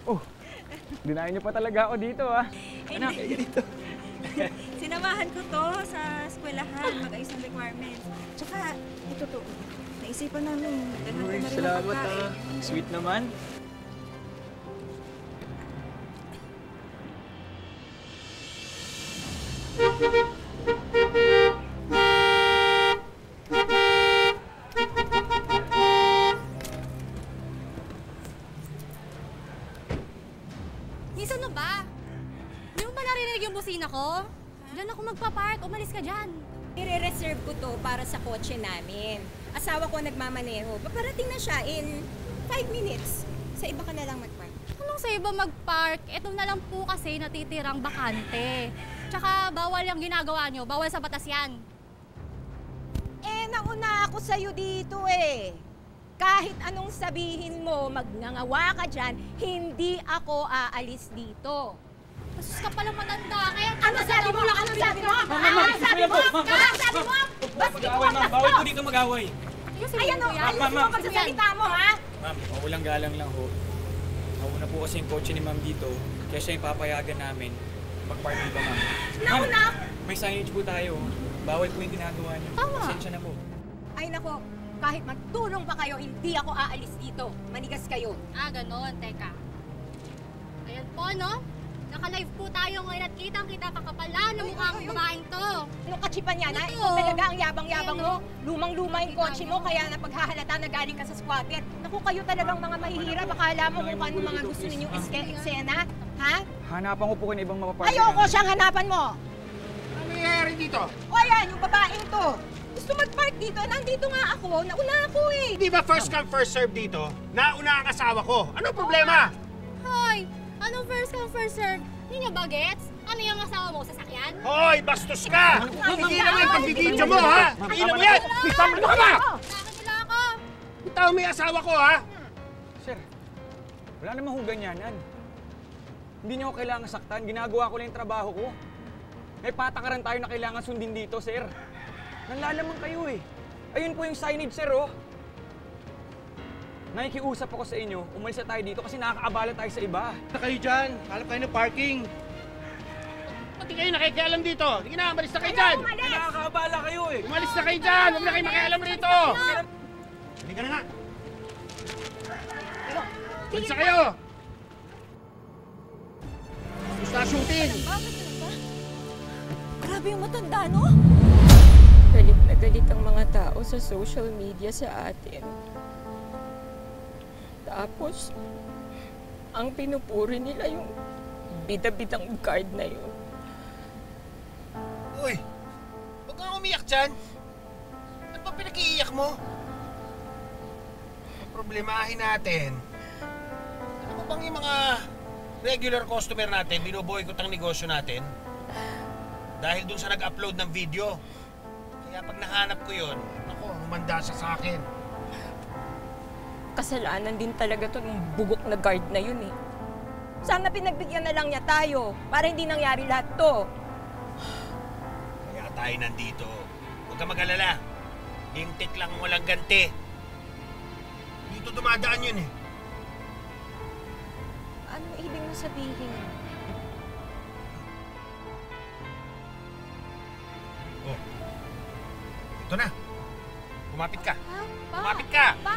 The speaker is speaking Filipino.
Oh, dinayan niyo pa talaga ako dito ah. Anak, dito. Sinamahan ko to sa eskwelahan, mag-ayos ng requirements. Tsaka, ito to. Naisipan namin, dalhan ko na rin ang Salamat pagkain. ah. Sweet naman. Miss, ano ba? Hindi mo ba narinig yung busina ko? Diyan ako magpa-park. Umalis ka dyan. I-reserve ko to para sa kotse namin. Asawa ko nagmamaneho. Paparating na siya in 5 minutes. Sa iba ka na lang mag-park. Anong sa iba mag-park? Ito na lang po kasi natitirang bakante. Tsaka bawal yung ginagawa nyo. Bawal sa batas yan. Eh, nauna ako sa'yo dito eh. Kahit anong sabihin mo, magngangawa ka dyan, hindi ako aalis dito. Masus ka palang matanda. Kaya Ano sabi mo? Ano sabi mo? Ano sabi mo? Ano sabi mo? Basti mo ang Bawal po dito mag-away. Ayan o, ayusin mo ang pagsasalita mo, ha? Ma'am, walang galang lang ho. Nauna po kasi yung kotse ni ma'am dito, kaya siya yung papayagan namin mag-park dito, ma'am. Nauna! May signage po tayo. Bawal po yung ginagawa niyo. Tama. Pasensya na po. Ay nako, kahit magtulong pa kayo, hindi ako aalis dito. Manigas kayo. Ah, ganon. Teka. Ayan po, no? Naka-live po tayo ngayon at kitang-kita kakapala ng mukhang babaeng to. Anong katsipan yan, ha? Ito. Ikaw talaga ang yabang-yabang mo. Ayan, Lumang-luma yung kotse mo, kaya napaghahalata na galing ka sa squatter. Naku, kayo talagang mga mahihirap. Akala mo kung ano mga gusto ninyong eksena, ha? Hanapan ko po kayo ng ibang mapapark. Ayoko siyang hanapan mo. Ano nangyayari dito? O ayan, yung babaeng to. Gusto mag-park dito. Nandito nga ako. Nauna ako eh. Di ba first come first serve dito? Nauna ang asawa ko. Ano problema? Hoy! Anong first come, first serve? Hindi niya ba gets? Ano yung asawa mo? Sasakyan? Hoy, bastos ka! Tigilan mo yung pagbibidyo mo, ha? Tigilan mo yan! Ano ka ba? Bakit nila ako? Bitaw mo yung asawa ko, ha? Sir, wala namang ho ganyanan. Hindi niyo ako kailangan saktan. Ginagawa ko lang yung trabaho ko. May patakaran tayo na kailangan sundin dito, sir. Nanlalaman kayo eh. Ayun po yung signage, sir, oh. Nakikiusap ako sa inyo, umalis na tayo dito kasi nakakaabala tayo sa iba. Na kayo dyan. Halap kayo ng parking. Pati kayo nakikialam dito. Sige na, umalis na kayo dyan. Nakakaabala kayo eh. Umalis na kayo dyan. Huwag na kayo makialam rito. Hindi ka na nga. Umalis na kayo. Gusto na shooting. Bakit ano ba? Grabe yung matanda, no? Galit na galit ang mga tao sa social media sa atin. Tapos, ang pinupuri nila yung bida-bidang guard na yun. Uy, huwag kang umiyak dyan. Ano ba pinag-iiyak mo? Problemahin natin. Ano ba bang yung mga regular customer natin, binuboykot ang negosyo natin? Dahil dun sa nag-upload ng video. Kaya pag nahanap ko yun, ako, humanda siya sa akin. Kasalanan din talaga to ng bugok na guard na yun eh. Sana pinagbigyan na lang niya tayo para hindi nangyari lahat to. Kaya tayo nandito. Huwag ka mag-alala. Lintik lang walang ganti. Dito dumadaan yun eh. Ano ibig mo sabihin? Oh. Ito na. Kumapit ka. Pa? Kumapit ka. Pa?